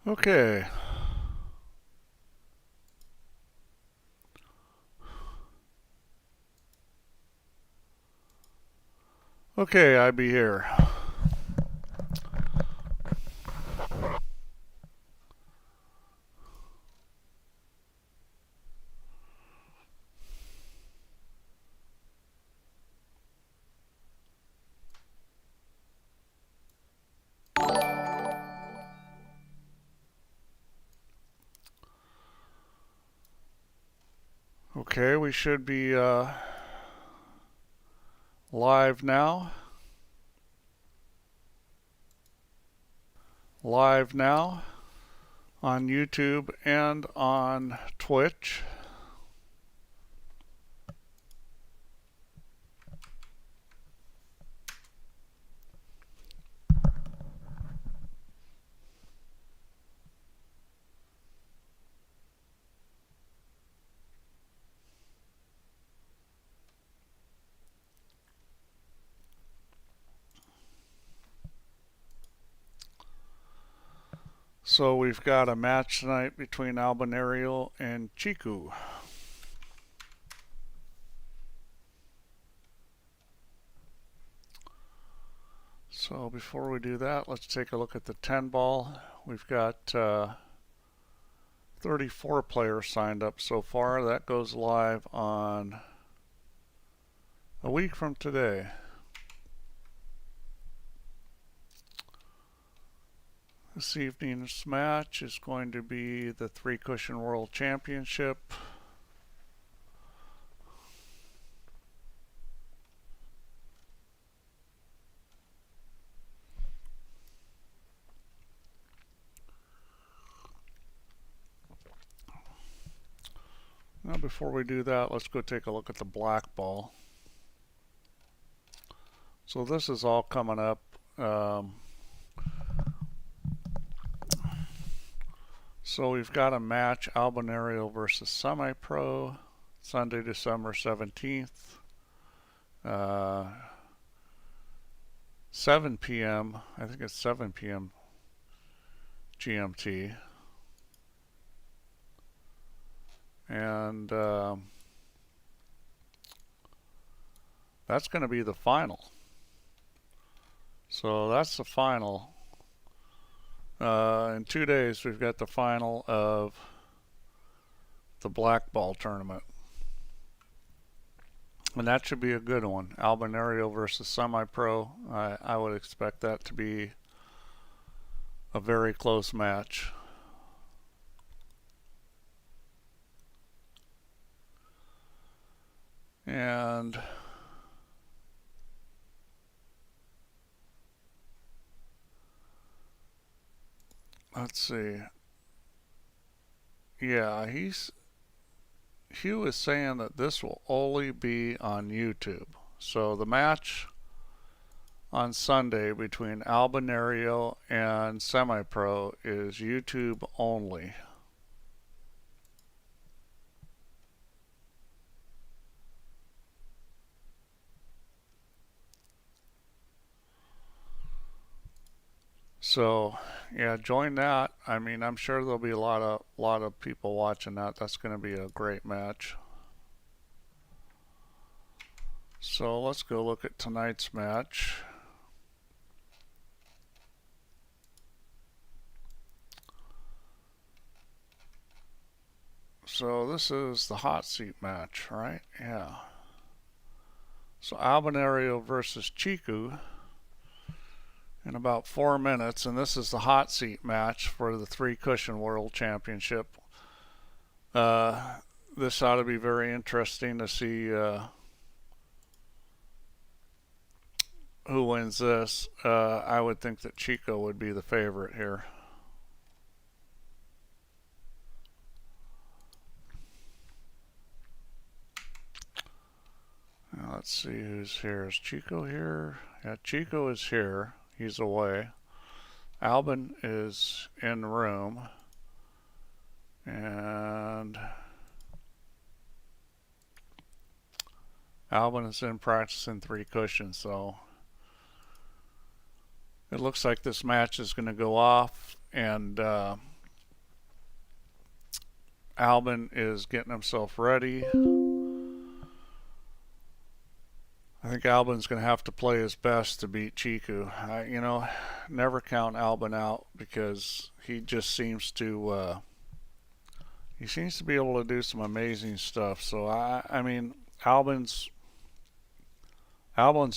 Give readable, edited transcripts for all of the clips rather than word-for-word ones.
Okay. Okay, I be here. Okay, we should be live now. Live now on YouTube and on Twitch. So we've got a match tonight between Albinario and Chicu. So before we do that, let's take a look at the 10 ball. We've got 34 players signed up so far. That goes live on a week from today. This evening's match is going to be the 3-cushion World Championship. Now before we do that, let's go take a look at the black ball. So this is all coming up. So we've got a match, Albinario versus Semi-Pro, Sunday, December 17th. 7 p.m. I think it's 7 p.m. GMT. And that's going to be the final. So that's the final. In 2 days, we've got the final of the black ball tournament. And that should be a good one. Albinario versus Semi-Pro. I would expect that to be a very close match. And let's see. Yeah, he was saying that this will only be on YouTube. So the match on Sunday between Albinario and Semi-Pro is YouTube only. So yeah, join that. I mean, I'm sure there'll be a lot of people watching that. That's going to be a great match. So let's go look at tonight's match. So this is the hot seat match, right? Yeah. So Albinario versus Chicu in about 4 minutes, and this is the hot seat match for the 3-cushion World Championship. This ought to be very interesting to see who wins this. I would think that Chico would be the favorite here. Now let's see who's here. Is Chico here? Yeah, Chico is here. He's away. Albin is in the room. And Albin is in practicing 3 cushions, so it looks like this match is going to go off, and Albin is getting himself ready. I think Albin's going to have to play his best to beat Chicu. Never count Albin out because he just seems to be able to do some amazing stuff. So I mean, Albin's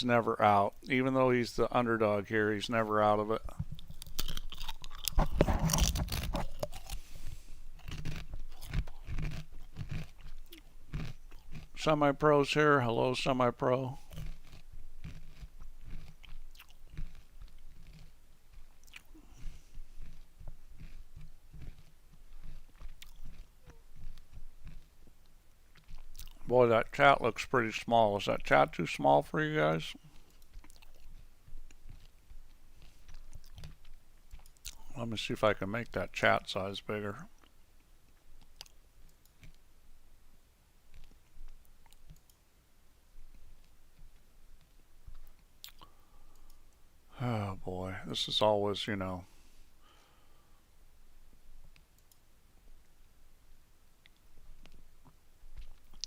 never out, even though he's the underdog here. He's never out of it. Semi-pros here. Hello, semi-pro. Boy, that chat looks pretty small. Is that chat too small for you guys? Let me see if I can make that chat size bigger. Oh boy, this is always,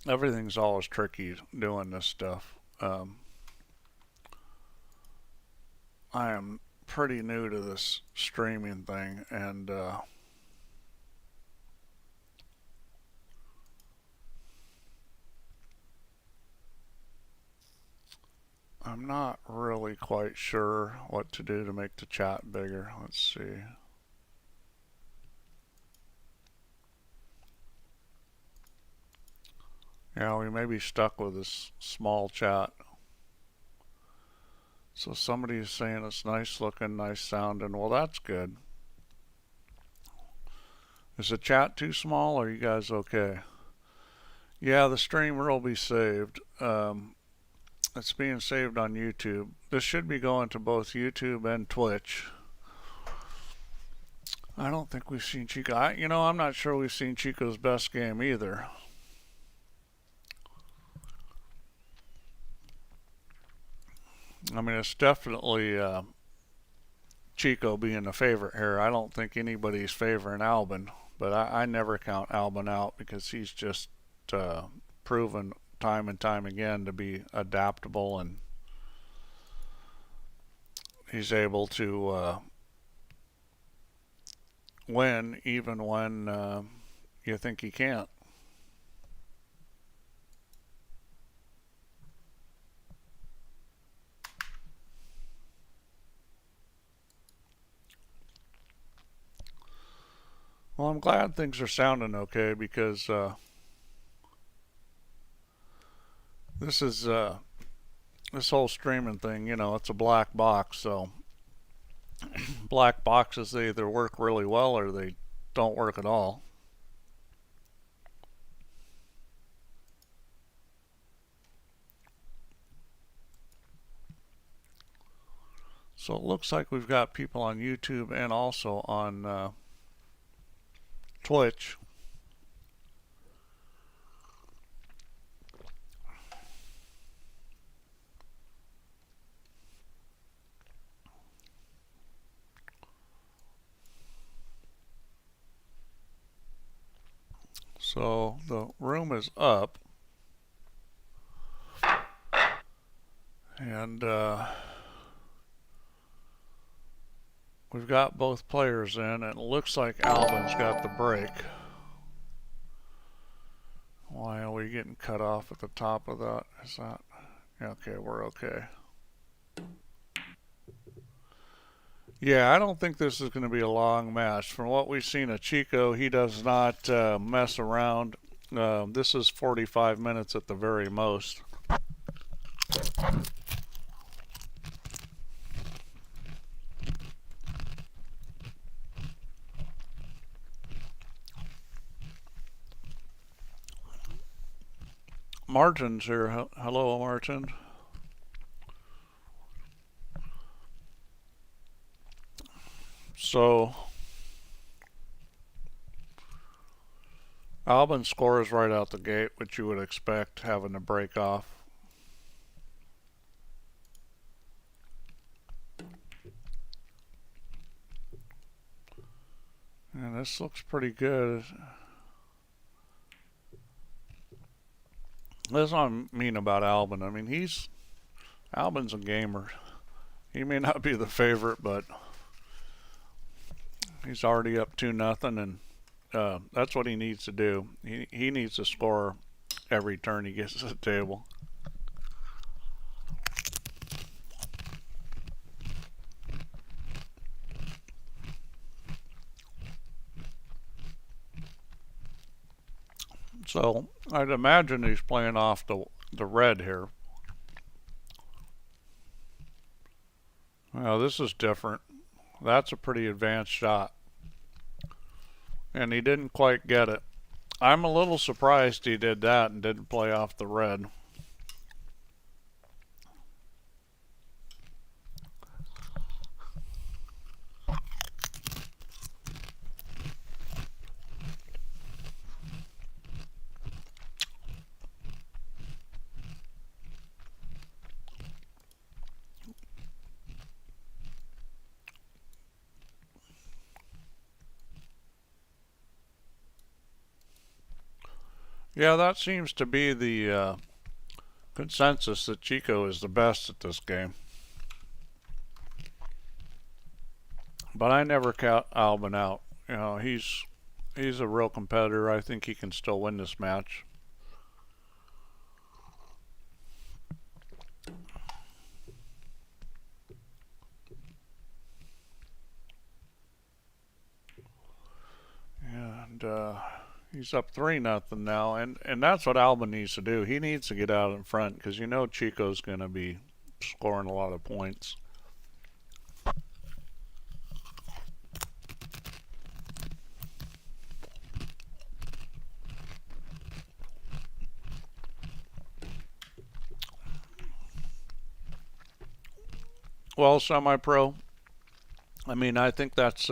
everything's always tricky doing this stuff. I am pretty new to this streaming thing, and I'm not really quite sure what to do to make the chat bigger. Let's see. Yeah, we may be stuck with this small chat. So somebody is saying it's nice looking, nice sounding. Well, that's good. Is the chat too small, or are you guys okay? Yeah, the streamer will be saved. It's being saved on YouTube. This should be going to both YouTube and Twitch. I don't think we've seen Chico. I'm not sure we've seen Chico's best game either. I mean, it's definitely Chico being the favorite here. I don't think anybody's favoring Albin, but I never count Albin out because he's just proven time and time again to be adaptable, and he's able to win even when you think he can't. Well, I'm glad things are sounding okay because this whole streaming thing, it's a black box. So black boxes, they either work really well or they don't work at all. So it looks like we've got people on YouTube and also on Twitch. So the room is up, and we've got both players in, and it looks like Albin's got the break. Why are we getting cut off at the top of that? Is that... Okay, we're okay. Yeah, I don't think this is going to be a long match. From what we've seen of Chico, he does not mess around. This is 45 minutes at the very most. Martin's here. Hello, Martin. So Albin scores right out the gate, which you would expect, having to break off. And this looks pretty good. That's what I mean about Albin. I mean, Albin's a gamer. He may not be the favorite, but he's already up 2-0, and that's what he needs to do. He needs to score every turn he gets to the table. So I'd imagine he's playing off the red here. Well, this is different. That's a pretty advanced shot. And he didn't quite get it. I'm a little surprised he did that and didn't play off the red. Yeah, that seems to be the consensus that Chico is the best at this game. But I never count Albin out. You know, he's a real competitor. I think he can still win this match. And he's up 3-0 now, and that's what Albin needs to do. He needs to get out in front because you know Chico's going to be scoring a lot of points. Well, semi-pro. I mean, I think that's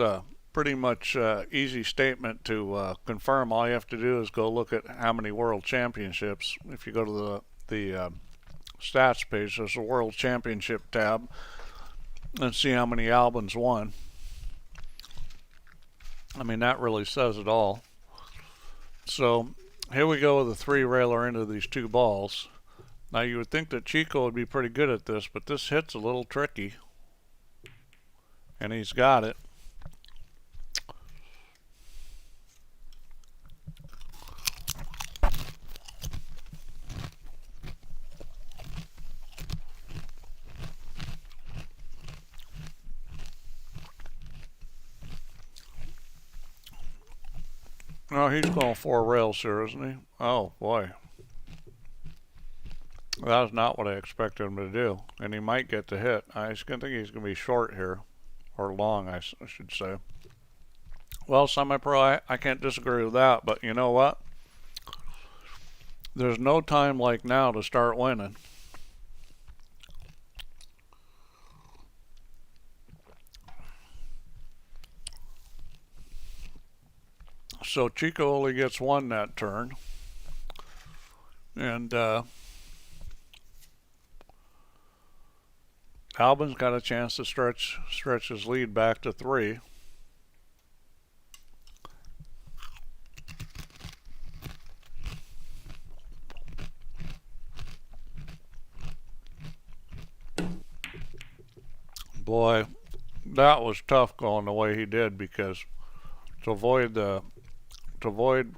pretty much easy statement to confirm. All you have to do is go look at how many world championships. If you go to the stats page, there's a world championship tab, and see how many Albins won. I mean, that really says it all. So here we go with a 3-railer into these 2 balls. Now you would think that Chico would be pretty good at this, but this hit's a little tricky. And he's got it. Oh, he's going 4 rails here, isn't he? Oh, boy. That's not what I expected him to do. And he might get the hit. I think he's going to be short here. Or long, I should say. Well, semi-pro, I can't disagree with that. But you know what? There's no time like now to start winning. So Chico only gets 1 that turn. And Albin's got a chance to stretch his lead back to 3. Boy, that was tough going the way he did, because to avoid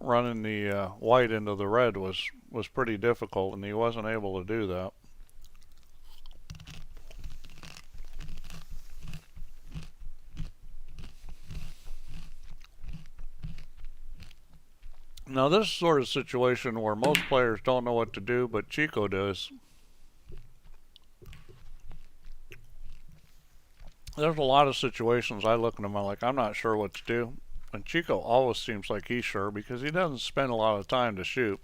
running the white into the red was pretty difficult, and he wasn't able to do that. Now this is sort of situation where most players don't know what to do, but Chico does. There's a lot of situations I look at him, I'm like, I'm not sure what to do. And Chico always seems like he's sure, because he doesn't spend a lot of time to shoot.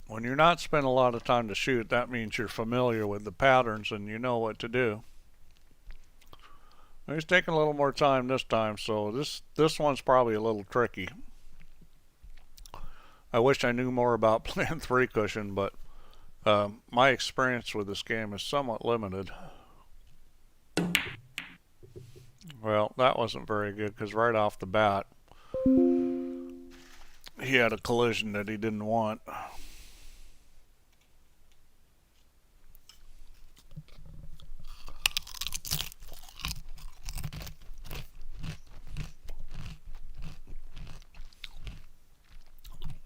When you're not spending a lot of time to shoot, that means you're familiar with the patterns and you know what to do. He's taking a little more time this time, so this one's probably a little tricky. I wish I knew more about playing 3 cushion, but my experience with this game is somewhat limited. Well, that wasn't very good, because right off the bat, he had a collision that he didn't want.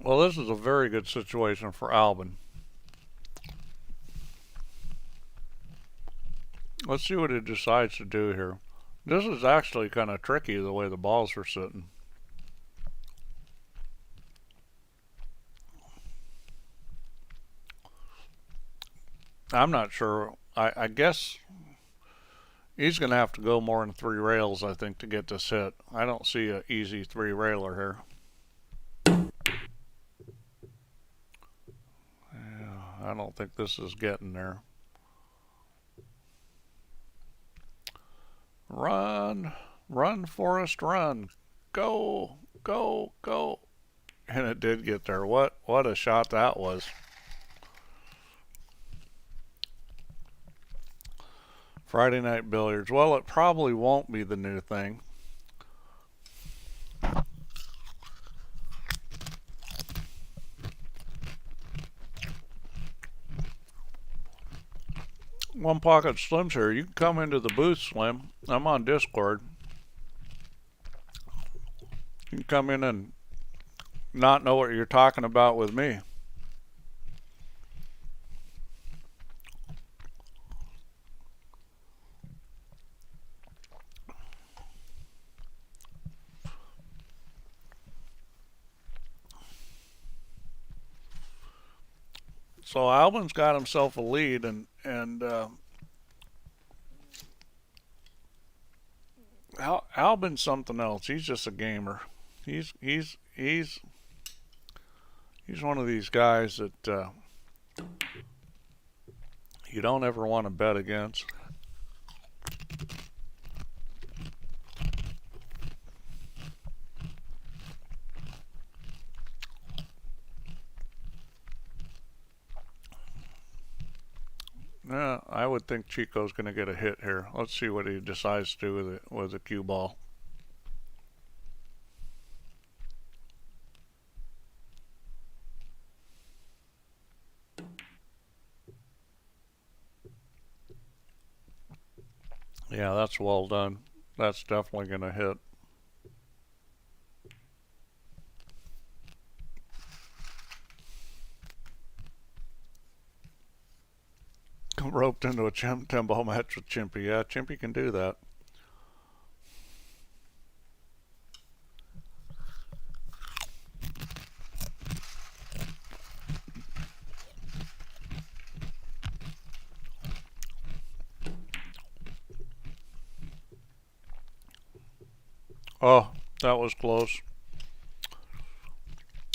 Well, this is a very good situation for Albin. Let's see what he decides to do here. This is actually kind of tricky the way the balls are sitting. I'm not sure. I guess he's going to have to go more than 3 rails, I think, to get this hit. I don't see an easy 3 railer here. Yeah, I don't think this is getting there. Run, run, Forrest, run. Go, go, go. And it did get there. What a shot that was. Friday Night Billiards. Well, it probably won't be the new thing. One Pocket Slim's here. You can come into the booth, Slim. I'm on Discord. You can come in and not know what you're talking about with me. So Albin's got himself a lead, and Albin's something else. He's just a gamer. He's one of these guys that you don't ever want to bet against. Yeah, I would think Chico's going to get a hit here. Let's see what he decides to do with the cue ball. Yeah, that's well done. That's definitely going to hit. Roped into a 10-ball match with Chimpy. Yeah, Chimpy can do that. Oh, that was close.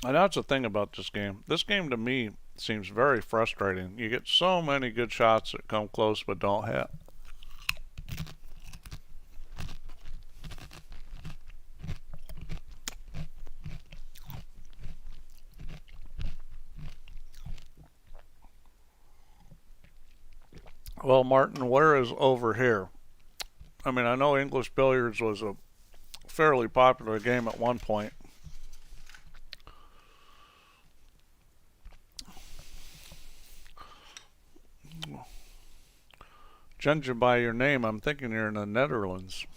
And that's the thing about this game. This game to me seems very frustrating. You get so many good shots that come close but don't hit. Well, Martin, where is over here? I mean, I know English billiards was a fairly popular game at one point. Judging by your name, I'm thinking you're in the Netherlands.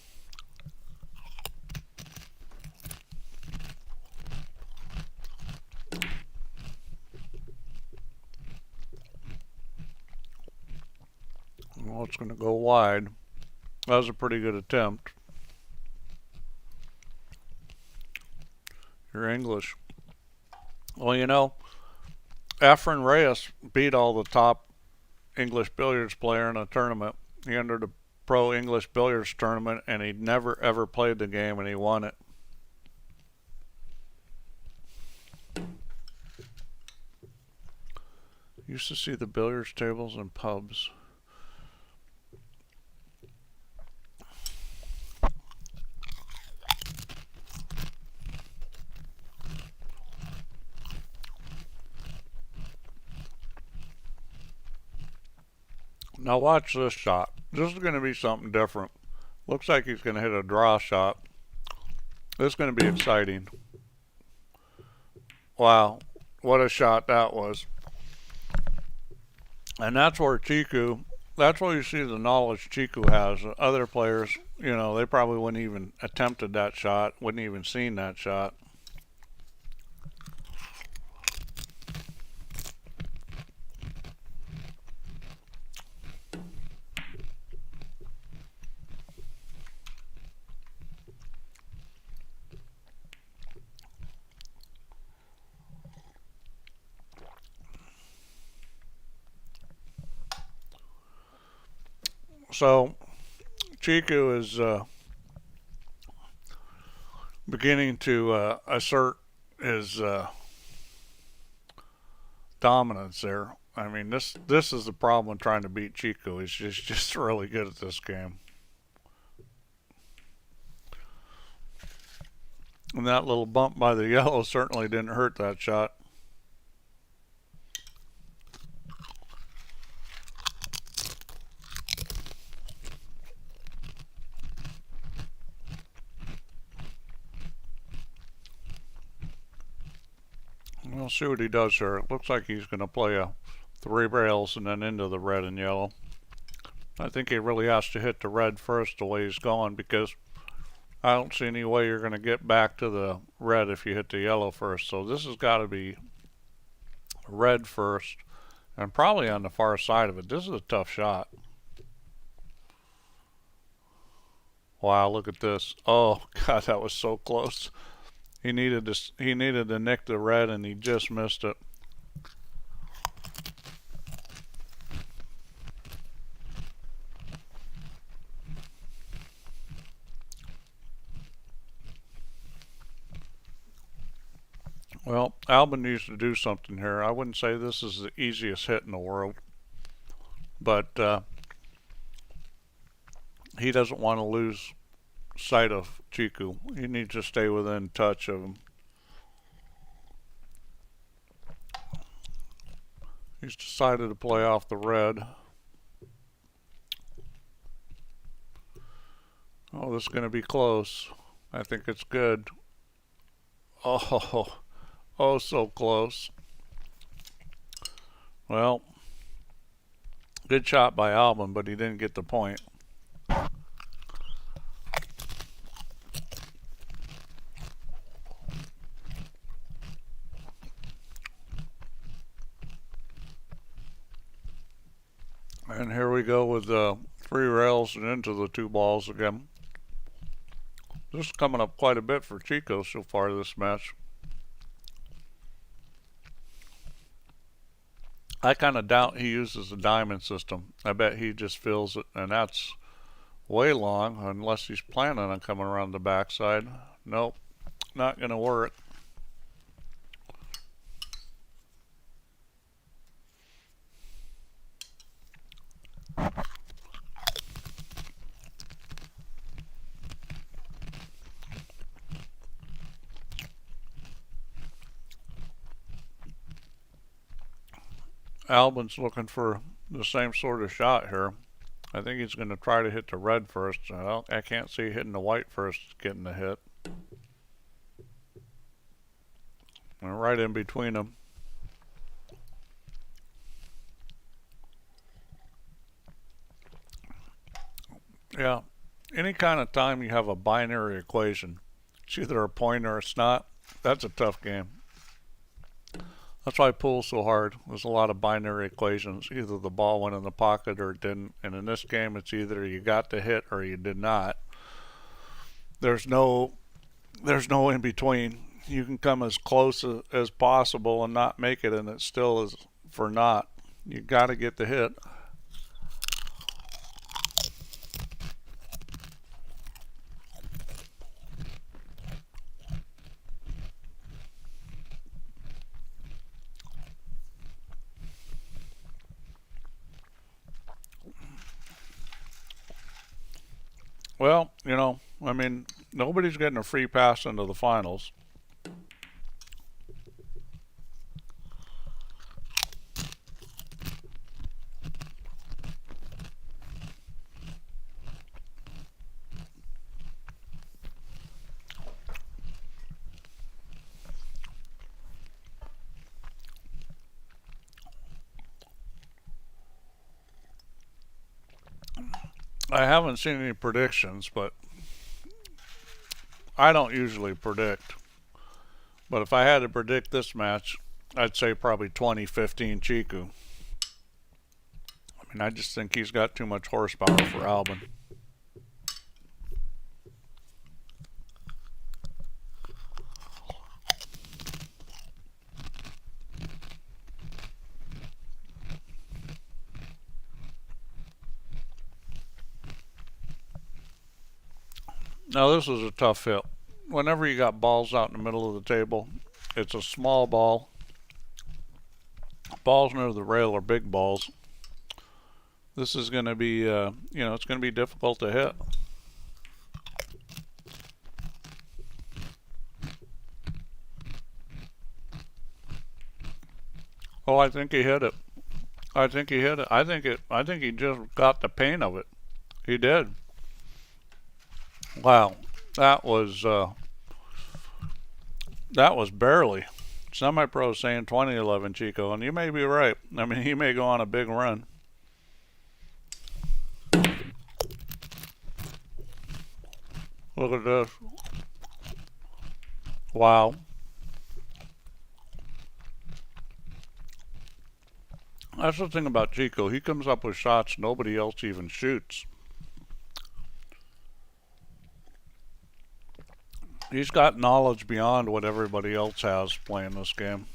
Well, it's going to go wide. That was a pretty good attempt. You're English. Well, you know, Efren Reyes beat all the top English billiards player in a tournament. He entered a pro English billiards tournament and he never ever played the game and he won it. Used to see the billiards tables in pubs. Now watch this shot. This is going to be something different. Looks like he's going to hit a draw shot. This is going to be exciting. Wow, what a shot that was. And that's where Chicu, that's where you see the knowledge Chicu has. Other players, you know, they probably wouldn't even attempted that shot, wouldn't even seen that shot. So Chicu is beginning to assert his dominance there. I mean, this is the problem with trying to beat Chico. He's just really good at this game. And that little bump by the yellow certainly didn't hurt that shot. We'll see what he does here. It looks like he's going to play a 3 rails and then into the red and yellow. I think he really has to hit the red first the way he's going, because I don't see any way you're going to get back to the red if you hit the yellow first. So this has got to be red first and probably on the far side of it. This is a tough shot. Wow, look at this. Oh, God, that was so close. He needed to nick the red and he just missed it. Well, Albin needs to do something here. I wouldn't say this is the easiest hit in the world, but he doesn't want to lose sight of Chiku. He needs to stay within touch of him. He's decided to play off the red. Oh, this is going to be close. I think it's good. Oh, so close. Well, good shot by Albin, but he didn't get the point. And here we go with 3 rails and into the 2 balls again. This is coming up quite a bit for Chico so far this match. I kind of doubt he uses the diamond system. I bet he just fills it, and that's way long unless he's planning on coming around the backside. Nope, not going to work. Albin's looking for the same sort of shot here. I think he's going to try to hit the red first. I can't see hitting the white first getting the hit. And right in between them. Yeah, any kind of time you have a binary equation, it's either a point or it's not, that's a tough game. That's why pool's so hard. There's a lot of binary equations. Either the ball went in the pocket or it didn't. And in this game, it's either you got the hit or you did not. There's no in between. You can come as close as possible and not make it, and it still is for not. You got to get the hit. Well, you know, I mean, nobody's getting a free pass into the finals. I haven't seen any predictions, but I don't usually predict. But if I had to predict this match, I'd say probably 2015 Chiku. I mean, I just think he's got too much horsepower for Albin. Now, this is a tough hit. Whenever you got balls out in the middle of the table, it's a small ball. Balls near the rail are big balls. This is going to be, it's going to be difficult to hit. Oh, I think he hit it. I think he hit it. I think he just got the pain of it. He did. Wow, that was barely. Semi-pro saying 2011 Chico, and you may be right. I mean, he may go on a big run. Look at this. Wow. That's the thing about Chico. He comes up with shots nobody else even shoots. He's got knowledge beyond what everybody else has playing this game.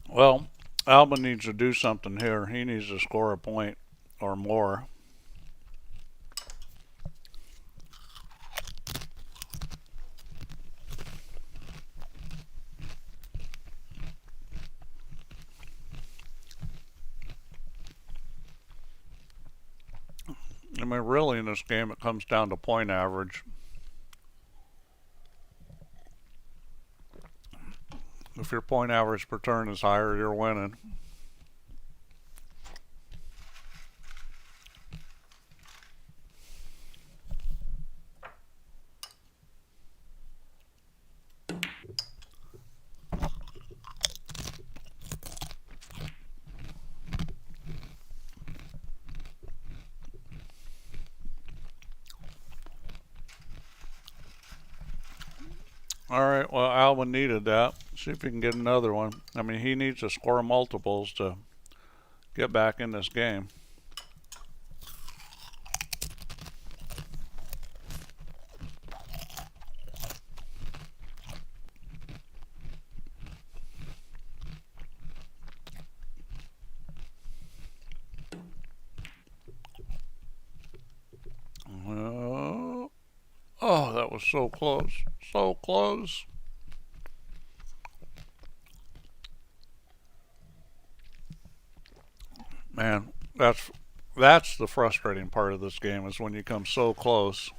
Well, Albin needs to do something here. He needs to score a point or more. I mean, really, in this game, it comes down to point average. If your point average per turn is higher, you're winning. All right, well, Alvin needed that. See if he can get another one. I mean, he needs to score multiples to get back in this game. Oh, that was so close. So close. Man, that's the frustrating part of this game is when you come so close,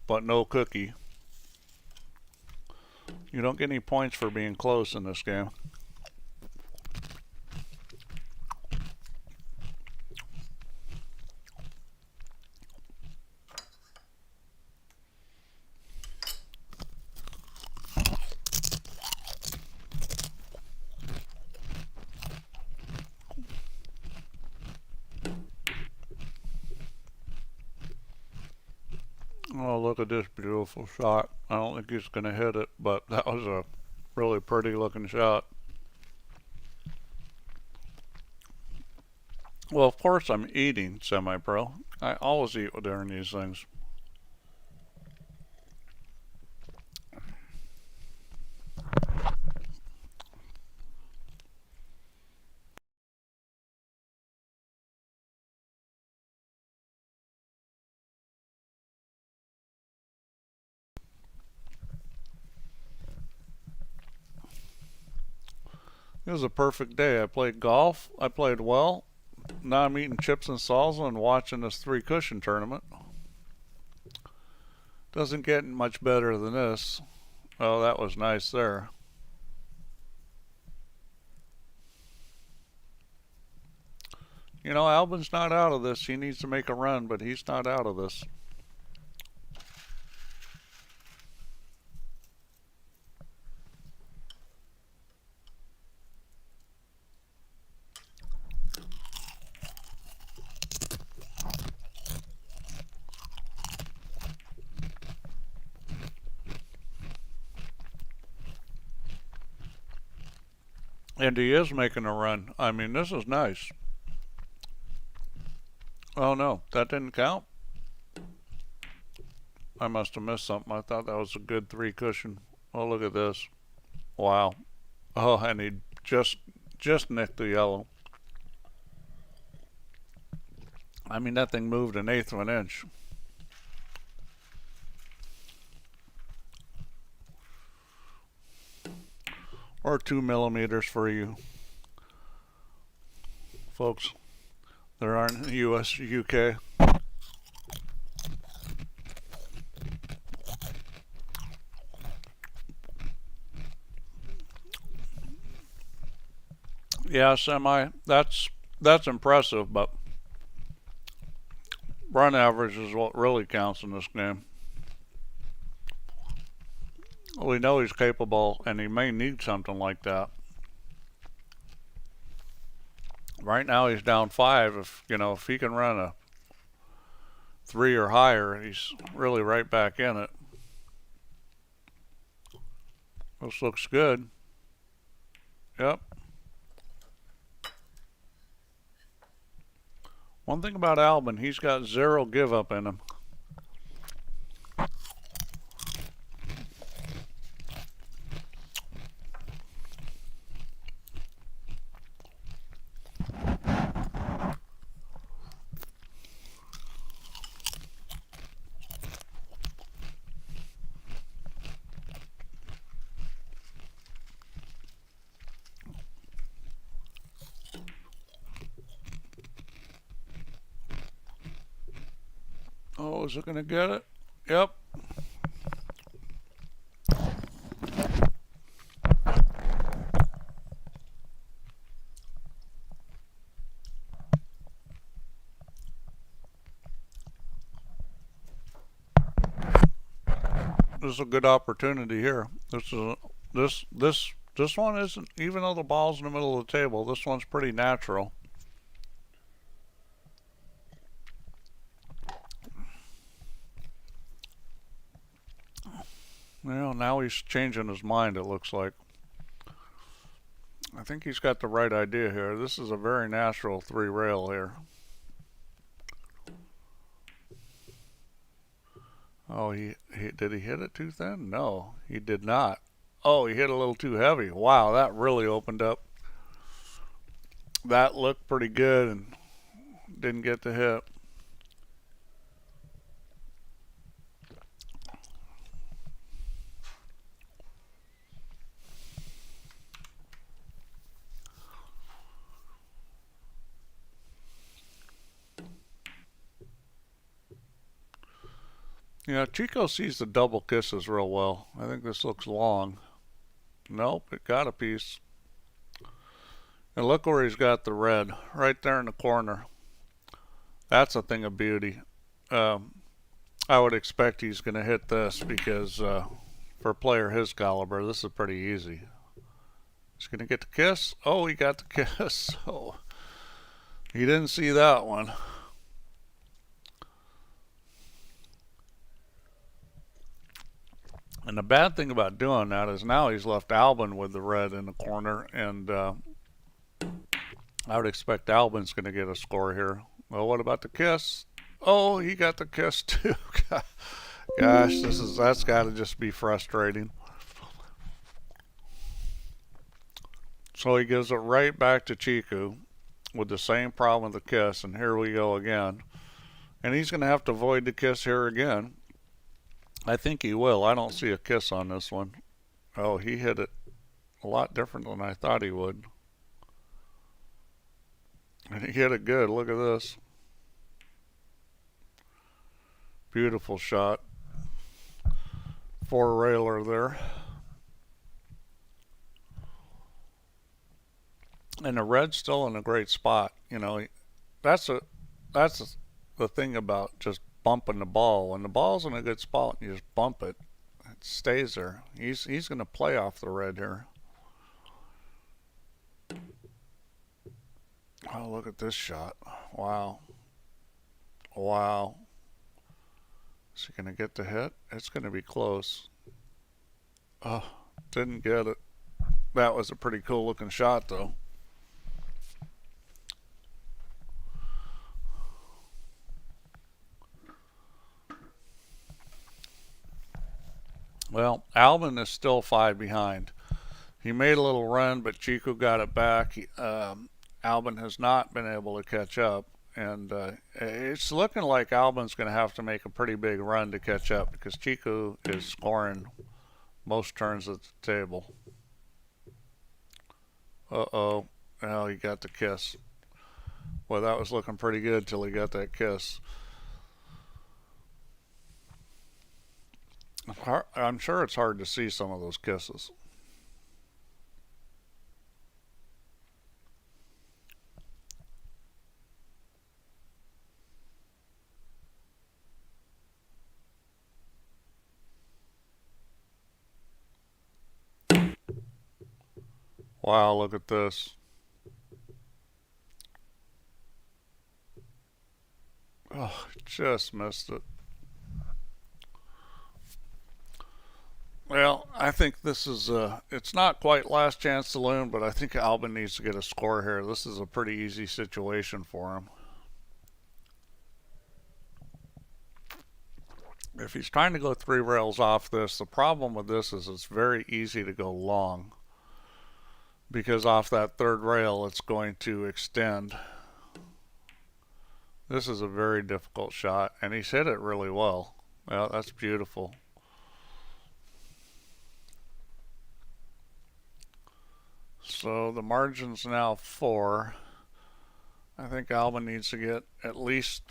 but no cookie. You don't get any points for being close in this game. Oh, look at this beautiful shot. I don't think he's going to hit it, but that was a really pretty looking shot. Well, of course I'm eating semi-pro. I always eat during these things. It was a perfect day. I played golf. I played well. Now I'm eating chips and salsa and watching this three cushion tournament. Doesn't get much better than this. Oh, that was nice there. You know, Albin's not out of this. He needs to make a run, but he's not out of this. And he is making a run. I mean, this is nice. Oh no, that didn't count? I must have missed something. I thought that was a good 3 cushion. Oh, look at this. Wow. Oh, and he just nicked the yellow. I mean, that thing moved 1/8 of an inch. Or 2 millimeters for you folks that aren't in the US, UK. Yeah, semi. That's impressive, but run average is what really counts in this game. We know he's capable, and he may need something like that. Right now he's down 5. If he can run a 3 or higher, he's really right back in it. This looks good. Yep. One thing about Albin, he's got 0 give up in him. Oh, is it going to get it? Yep. This is a good opportunity here. This one isn't, even though the ball's in the middle of the table, this one's pretty natural. Well, now he's changing his mind, it looks like. I think he's got the right idea here. This is a very natural 3 rail here. Oh, did he hit it too thin? No, he did not. Oh, he hit a little too heavy. Wow, that really opened up. That looked pretty good and didn't get the hit. Yeah, Chico sees the double kisses real well. I think this looks long. Nope, it got a piece. And look where he's got the red, right there in the corner. That's a thing of beauty. I would expect he's going to hit this because for a player his caliber, this is pretty easy. He's going to get the kiss. Oh, he got the kiss. Oh, he didn't see that one. And the bad thing about doing that is now he's left Albin with the red in the corner, and I would expect Albin's going to get a score here. Well, what about the kiss? Oh, he got the kiss too. Gosh, that's got to just be frustrating. So he gives it right back to Chicu with the same problem with the kiss, and here we go again. And he's going to have to avoid the kiss here again. I think he will. I don't see a kiss on this one. Oh, he hit it a lot different than I thought he would. And he hit it good. Look at this. Beautiful shot. 4 railer there. And the red's still in a great spot. that's a that's the thing about just bumping the ball. When the ball's in a good spot and you just bump it, it stays there. He's going to play off the red here. Oh, look at this shot! Wow, wow. Is he going to get the hit? It's going to be close. Oh, didn't get it. That was a pretty cool looking shot, though. Well, Alvin is still 5 behind. He made a little run, but Chico got it back. Albin has not been able to catch up, and it's looking like Albin's going to have to make a pretty big run to catch up because Chico is scoring most turns at the table. Uh-oh. Well, he got the kiss. Well, that was looking pretty good till he got that kiss. I'm sure it's hard to see some of those kisses. Wow, look at this. Oh, just missed it. Well, I think this is it's not quite last chance saloon, but I think Albin needs to get a score here. This is a pretty easy situation for him. If he's trying to go 3 rails off this, the problem with this is it's very easy to go long because off that 3rd rail it's going to extend. This is a very difficult shot, and he's hit it really well. Well, that's beautiful. So the margin's now 4. I think Albin needs to get at least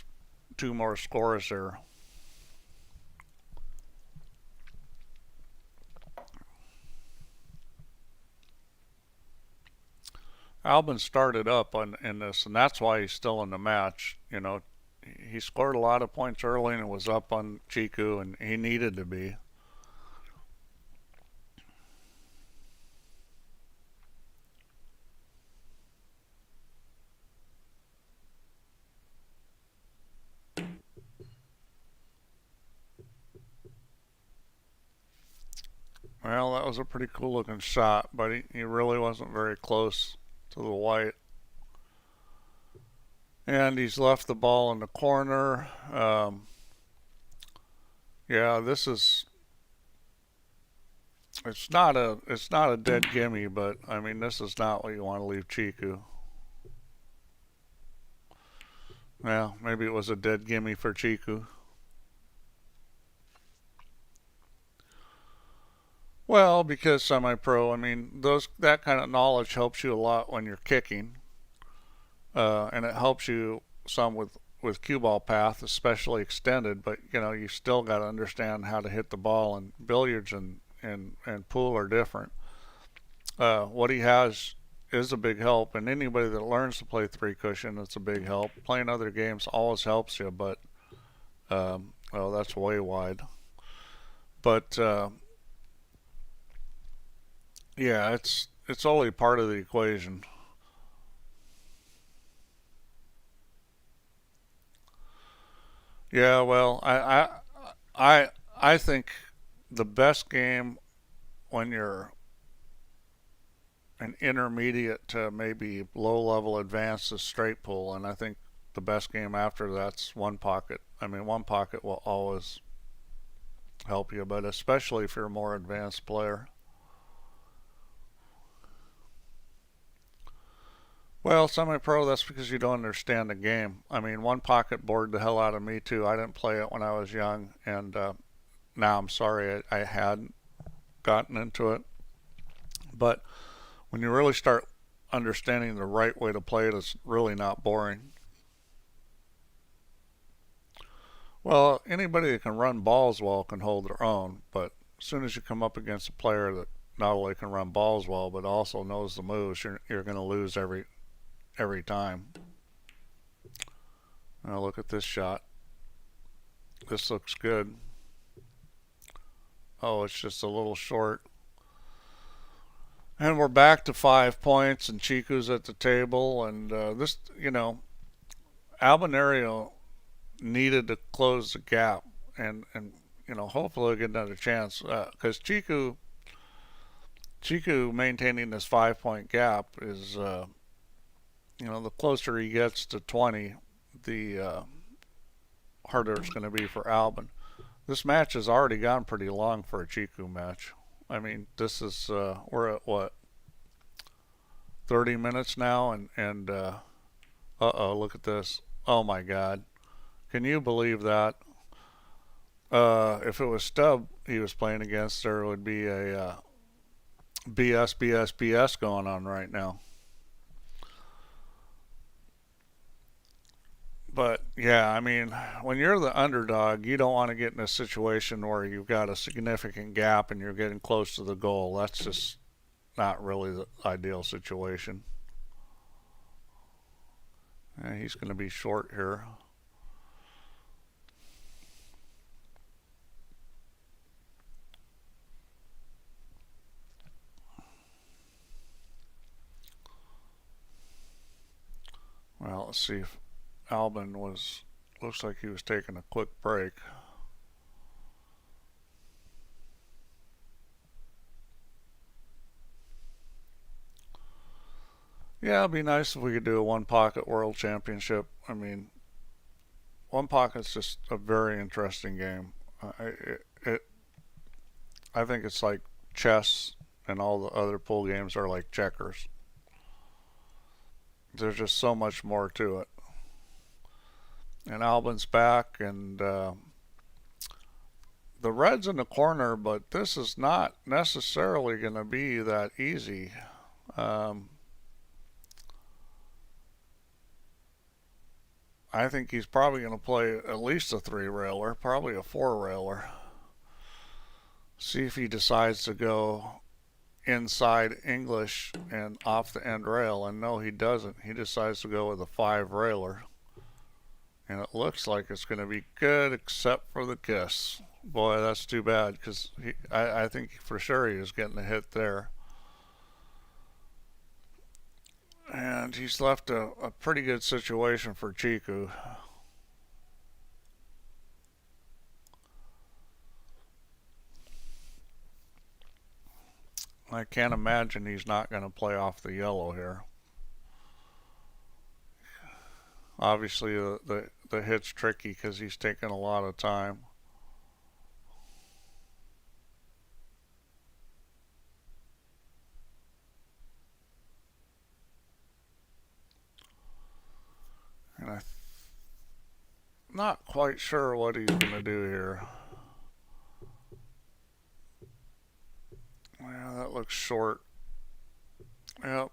2 more scores here. Albin started up in this, and that's why he's still in the match. You know, he scored a lot of points early and was up on Chiku, and he needed to be. Well, that was a pretty cool looking shot, but he really wasn't very close to the white. And he's left the ball in the corner. Yeah, this is it's not a dead gimme, but I mean this is not what you want to leave Chiku. Well, maybe it was a dead gimme for Chiku. Well, because semi-pro, I mean that kind of knowledge helps you a lot when you're kicking, and it helps you some with cue ball path, especially extended. But you know you still got to understand how to hit the ball, and billiards and pool are different. What he has is a big help, and anybody that learns to play 3 cushion, it's a big help. Playing other games always helps you, but well, that's way wide. But yeah, it's only part of the equation. Yeah, well, I think the best game when you're an intermediate to maybe low level advanced is straight pool, and I think the best game after that's one pocket. I mean, one pocket will always help you, but especially if you're a more advanced player. Well, semi-pro, that's because you don't understand the game. I mean, one pocket bored the hell out of me too. I didn't play it when I was young, and now I'm sorry I hadn't gotten into it. But when you really start understanding the right way to play it, it's really not boring. Well, anybody that can run balls well can hold their own, but as soon as you come up against a player that not only can run balls well but also knows the moves, you're going to lose every time. Now look at this shot. This looks good. Oh, it's just a little short. And we're back to 5 points, and Chicu's at the table. And Albinario needed to close the gap, and hopefully get another chance. Because Chicu maintaining this 5 point gap is, the closer he gets to 20, the harder it's going to be for Albin. This match has already gone pretty long for a Chicu match. I mean, this is we're at what, 30 minutes now, and look at this. Oh my God, can you believe that? If it was Stubb he was playing against, there would be a BS going on right now. But yeah, I mean, when you're the underdog, you don't want to get in a situation where you've got a significant gap and you're getting close to the goal. That's just not really the ideal situation. Yeah, he's going to be short here. Well, let's see if Albin looks like he was taking a quick break. Yeah, it'd be nice if we could do a one pocket world championship. I mean, one pocket's just a very interesting game. I think it's like chess, and all the other pool games are like checkers. There's just so much more to it. And Albin's back, and the red's in the corner, but this is not necessarily going to be that easy. I think he's probably going to play at least a 3-railer, probably a 4-railer. See if he decides to go inside English and off the end rail. And no, he doesn't. He decides to go with a 5-railer. And it looks like it's going to be good, except for the kiss. Boy, that's too bad, because I think for sure he was getting a hit there. And he's left a pretty good situation for Chicu. I can't imagine he's not going to play off the yellow here. Obviously, the hit's tricky because he's taking a lot of time. And I'm not quite sure what he's going to do here. Yeah, that looks short. Yep,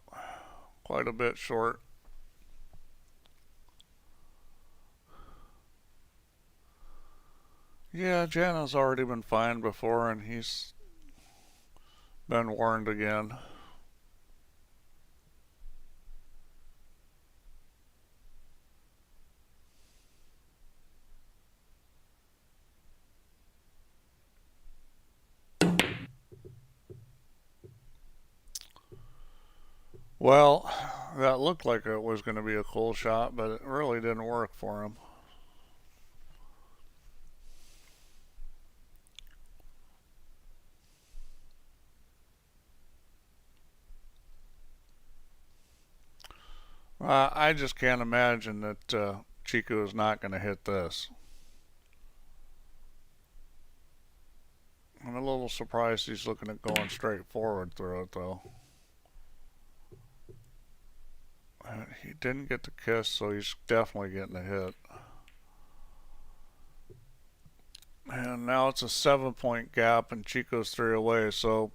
quite a bit short. Yeah, Jana's already been fined before, and he's been warned again. Well, that looked like it was going to be a cool shot, but it really didn't work for him. I just can't imagine that Chicu is not going to hit this. I'm a little surprised he's looking at going straight forward through it, though. He didn't get the kiss, so he's definitely getting a hit. And now it's a 7 point gap, and Chico's 3 away, so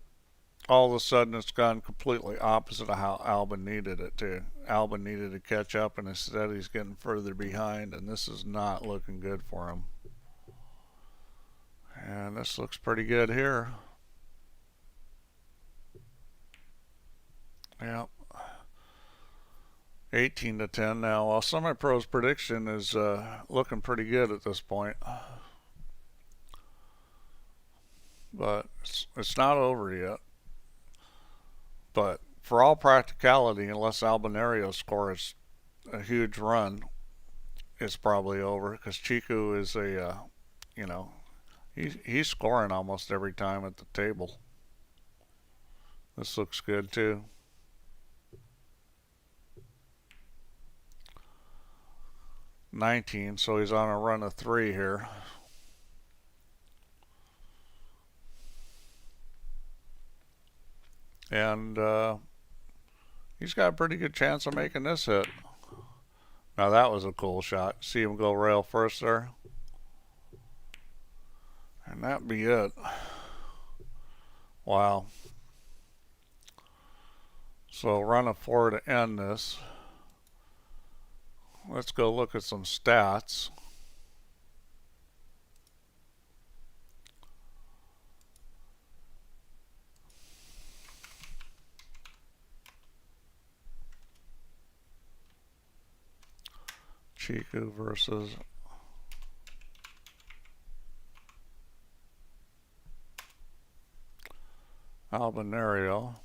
all of a sudden it's gone completely opposite of how Albin needed it to. Albin needed to catch up, and instead he's getting further behind, and this is not looking good for him. And this looks pretty good here. Yep. 18 to 10 now. Well, Semi-Pro's prediction is looking pretty good at this point. But it's not over yet. But for all practicality, unless Albinario scores a huge run, it's probably over because Chicu is you know, he's scoring almost every time at the table. This looks good too. $19, so he's on a run of 3 here. And he's got a pretty good chance of making this hit. Now that was a cool shot. See him go rail first there. And that'd be it. Wow. So run a 4 to end this. Let's go look at some stats. Chicu versus Albinario.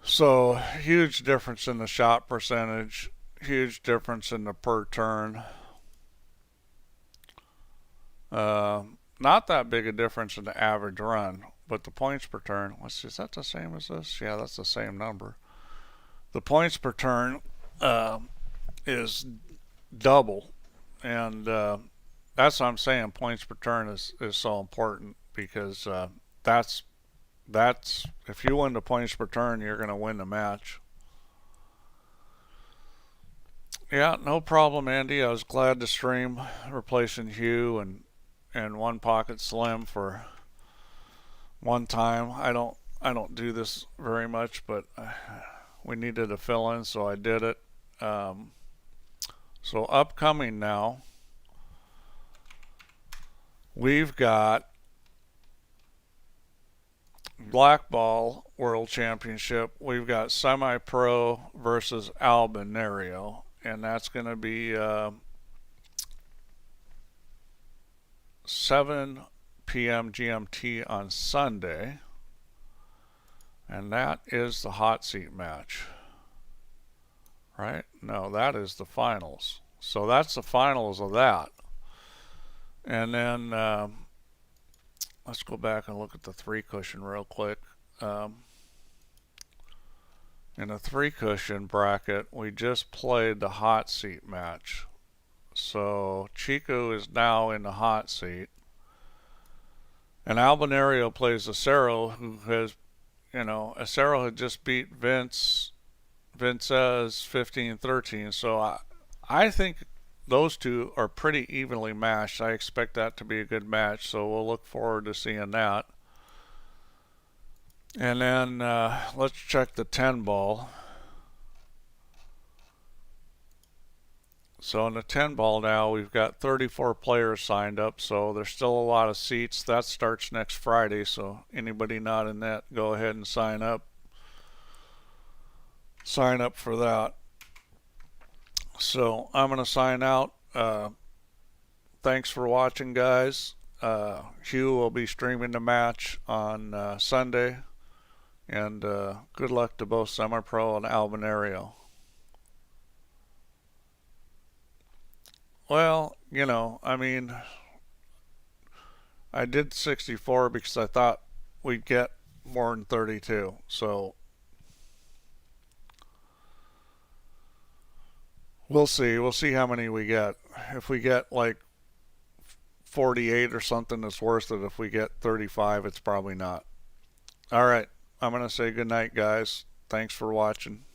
So huge difference in the shot percentage, huge difference in the per turn. Not that big a difference in the average run, but the points per turn. Let's see, is that the same as this? Yeah, that's the same number. The points per turn is double, and that's what I'm saying. Points per turn is so important because that's if you win the points per turn, you're going to win the match. Yeah, no problem, Andy. I was glad to stream replacing Hugh and One Pocket Slim for one time. I don't do this very much, but we needed a fill in, so I did it. So upcoming now, we've got Black Ball World Championship. We've got Semi-Pro versus Albinario, and that's going to be 7 p.m. GMT on Sunday. And that is the hot seat match. Right? No, that is the finals. So that's the finals of that. And then let's go back and look at the 3 cushion real quick. In the 3 cushion bracket, we just played the hot seat match. So Chicu is now in the hot seat. And Albinario plays Acero, who has, Acero had just beat Vince's 15-13. So I think those two are pretty evenly matched. I expect that to be a good match, so we'll look forward to seeing that. And then let's check the 10 ball. So in the 10 ball now, we've got 34 players signed up, so there's still a lot of seats. That starts next Friday, so anybody not in that, go ahead and sign up. Sign up for that. So I'm going to sign out. Thanks for watching, guys. Hugh will be streaming the match on Sunday. And good luck to both Semi-Pro and Albinario. Well, I did 64 because I thought we'd get more than 32. So we'll see. We'll see how many we get. If we get like 48 or something, it's worth it. If we get 35, it's probably not. All right. I'm going to say good night, guys. Thanks for watching.